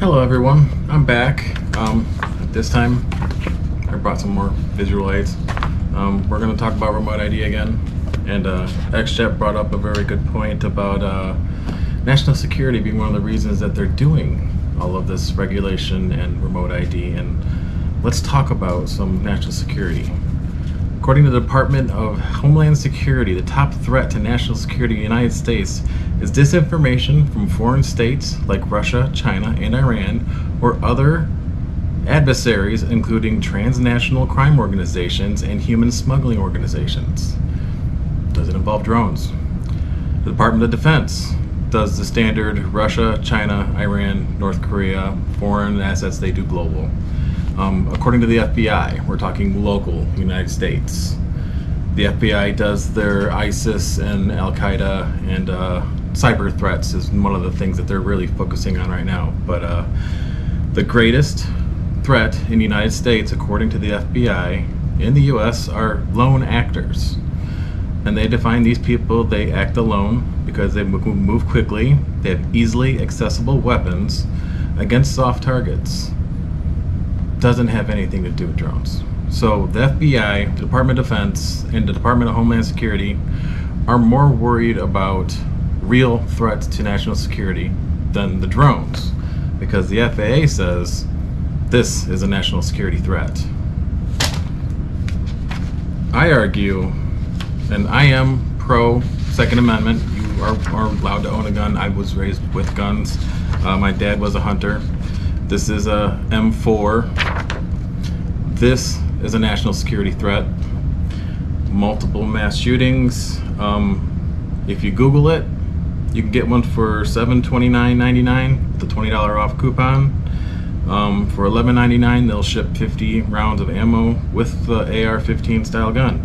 Hello everyone, I'm back. This time I brought some more visual aids. We're going to talk about remote ID again, and XJet brought up a very good point about national security being one of the reasons that they're doing all of this regulation and remote ID. And let's talk about some national security. According to the Department of Homeland Security, the top threat to national security in the United States is disinformation from foreign states like Russia, China, and Iran, or other adversaries, including transnational crime organizations and human smuggling organizations. Does it involve drones? The Department of Defense does the standard Russia, China, Iran, North Korea, foreign assets, they do global. According to the FBI, we're talking local United States. The FBI does their ISIS and Al-Qaeda, and cyber threats is one of the things that they're really focusing on right now. But the greatest threat in the United States, according to the FBI, in the US are lone actors. And they define these people, they act alone because they move quickly, they have easily accessible weapons against soft targets. Doesn't have anything to do with drones. So the FBI, the Department of Defense, and the Department of Homeland Security are more worried about real threats to national security than the drones, because the FAA says this is a national security threat. I argue, and I am pro Second Amendment, you are allowed to own a gun. I was raised with guns. My dad was a hunter. This is a M4. This is a national security threat. Multiple mass shootings. If you Google it, you can get one for $729.99 with a $20 off coupon. For $11.99, they'll ship 50 rounds of ammo with the AR-15 style gun.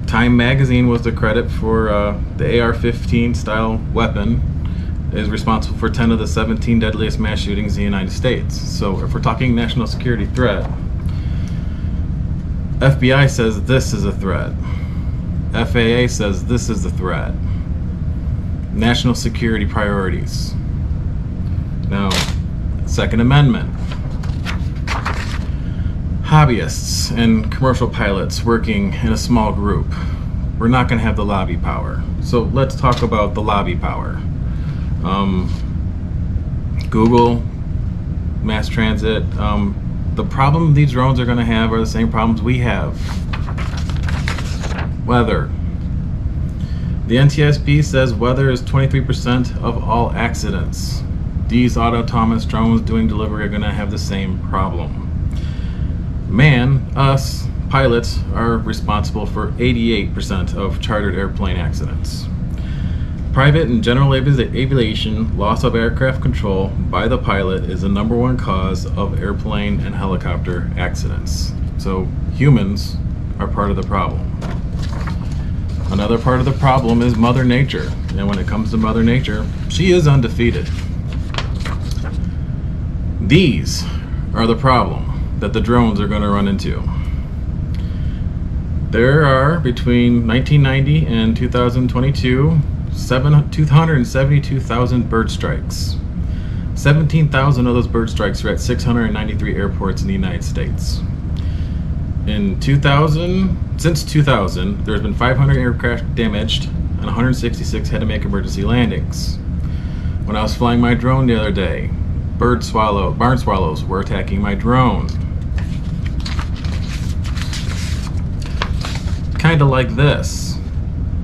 Time Magazine was the credit for the AR-15 style weapon. Is responsible for 10 of the 17 deadliest mass shootings in the United States. So if we're talking national security threat, FBI says this is a threat. FAA says this is the threat. National security priorities. Now, Second Amendment. Hobbyists and commercial pilots working in a small group. We're not going to have the lobby power. So let's talk about the lobby power. Google, mass transit. The problem these drones are going to have are the same problems we have. Weather. The NTSB says weather is 23% of all accidents. These autonomous drones doing delivery are going to have the same problem. Us, pilots, are responsible for 88% of chartered airplane accidents. Private and general aviation, loss of aircraft control by the pilot is the #1 cause of airplane and helicopter accidents. So humans are part of the problem. Another part of the problem is Mother Nature. And when it comes to Mother Nature, she is undefeated. These are the problem that the drones are going to run into. There are, between 1990 and 2022, 272,000 bird strikes. 17,000 of those bird strikes are at 693 airports in the United States. Since 2000, there's been 500 aircraft damaged and 166 had to make emergency landings. When I was flying my drone the other day, barn swallows were attacking my drone. Kind of like this.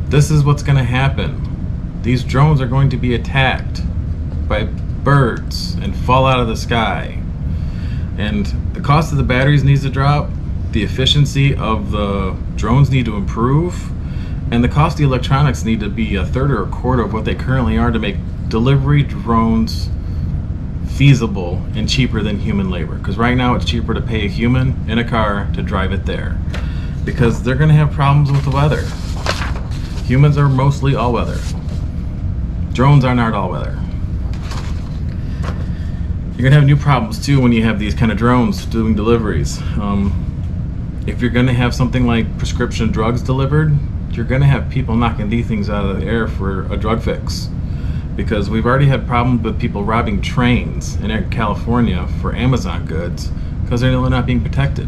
This is what's going to happen. These drones are going to be attacked by birds and fall out of the sky. And the cost of the batteries needs to drop, the efficiency of the drones need to improve, and the cost of the electronics need to be a third or a quarter of what they currently are to make delivery drones feasible and cheaper than human labor. Because right now it's cheaper to pay a human in a car to drive it there, because they're going to have problems with the weather. Humans are mostly all weather. Drones are not all weather. You're going to have new problems too when you have these kind of drones doing deliveries. If you're going to have something like prescription drugs delivered, you're going to have people knocking these things out of the air for a drug fix. because we've already had problems with people robbing trains in California for Amazon goods because they're not being protected.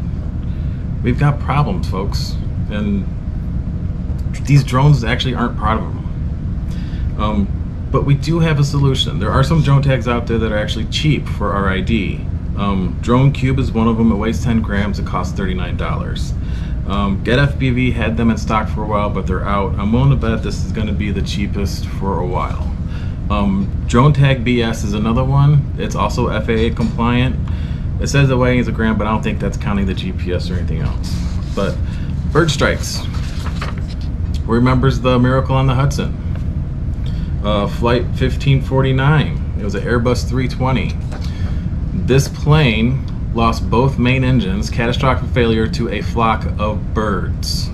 We've got problems, folks, and these drones actually aren't part of them. But we do have a solution. There are some drone tags out there that are actually cheap for our ID. Drone Cube is one of them. It weighs 10 grams. It costs $39. Get FPV had them in stock for a while, but they're out. I'm willing to bet this is going to be the cheapest for a while. Drone Tag BS is another one. It's also FAA compliant. It says it weighs a gram, but I don't think that's counting the GPS or anything else. But Bird Strikes remembers the Miracle on the Hudson. Flight 1549. It was an Airbus 320. This plane lost both main engines, catastrophic failure to a flock of birds,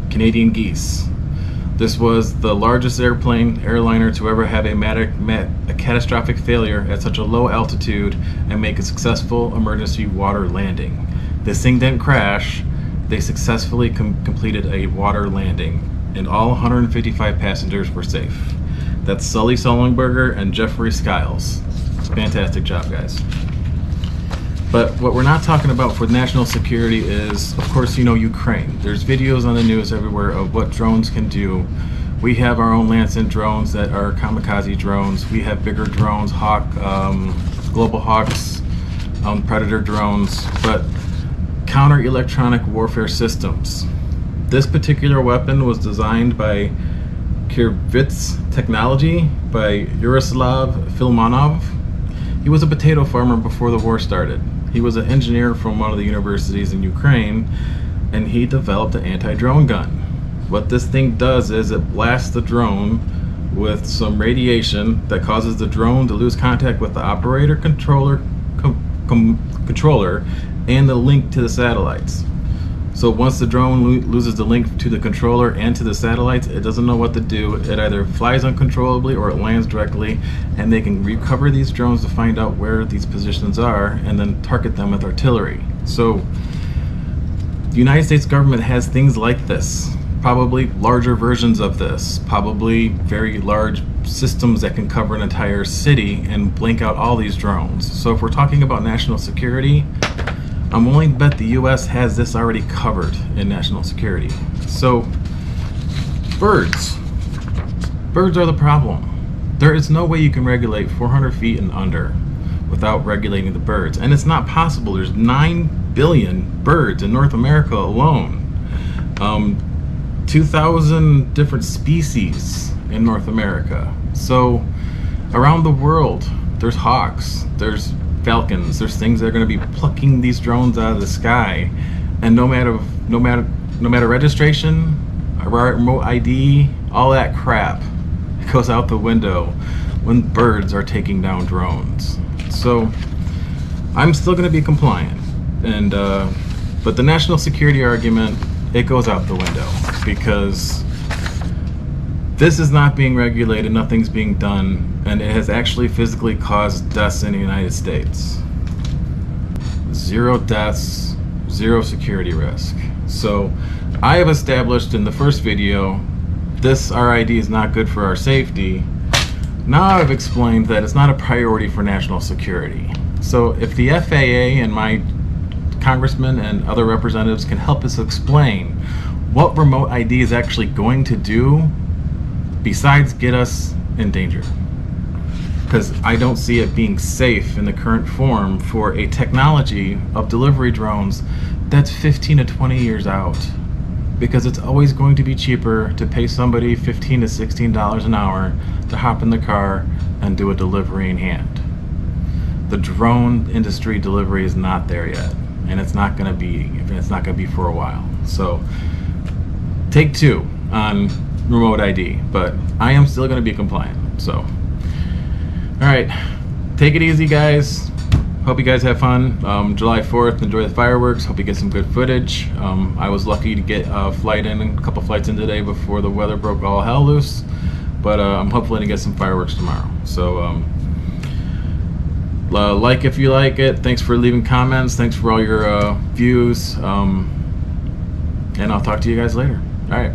Canadian geese. This was the largest airliner to ever have a catastrophic failure at such a low altitude and make a successful emergency water landing. This thing didn't crash. They successfully completed a water landing, and all 155 passengers were safe. That's Sully Sullenberger and Jeffrey Skiles. Fantastic job, guys. But what we're not talking about for national security is, of course, Ukraine. There's videos on the news everywhere of what drones can do. We have our own Lancet drones that are kamikaze drones. We have bigger drones, Global Hawks, Predator drones, but counter-electronic warfare systems. This particular weapon was designed by Kirvits Technology by Yaroslav Filmonov. He was a potato farmer before the war started. He was an engineer from one of the universities in Ukraine, and he developed an anti-drone gun. What this thing does is it blasts the drone with some radiation that causes the drone to lose contact with the operator controller and the link to the satellites. So once the drone loses the link to the controller and to the satellites, it doesn't know what to do. It either flies uncontrollably or it lands directly, and they can recover these drones to find out where these positions are and then target them with artillery. So the United States government has things like this, probably larger versions of this, probably very large systems that can cover an entire city and blink out all these drones. So if we're talking about national security, I'm willing to bet the US has this already covered in national security. So, birds. Birds are the problem. There is no way you can regulate 400 feet and under without regulating the birds. And it's not possible. There's 9 billion birds in North America alone. 2,000 different species in North America. So, around the world, there's hawks, there's falcons, there's things that are going to be plucking these drones out of the sky, and no matter registration, remote ID, all that crap, it goes out the window when birds are taking down drones. So I'm still going to be compliant, and but the national security argument, it goes out the window, because this is not being regulated, nothing's being done, and it has actually physically caused deaths in the United States. 0 deaths, 0 security risk. So I have established in the first video, this RID is not good for our safety. Now I've explained that it's not a priority for national security. So if the FAA and my congressmen and other representatives can help us explain what remote ID is actually going to do besides get us in danger, because I don't see it being safe in the current form for a technology of delivery drones that's 15 to 20 years out, because it's always going to be cheaper to pay somebody $15 to $16 an hour to hop in the car and do a delivery in hand. The drone industry delivery is not there yet, and it's not going to be for a while. So take 2 on remote ID, but I am still going to be compliant. So, all right, take it easy, guys. Hope you guys have fun. July 4th, enjoy the fireworks. Hope you get some good footage. I was lucky to get a couple flights in today before the weather broke all hell loose, but I'm hopefully to get some fireworks tomorrow. So like if you like it. Thanks for leaving comments. Thanks for all your views, and I'll talk to you guys later. All right.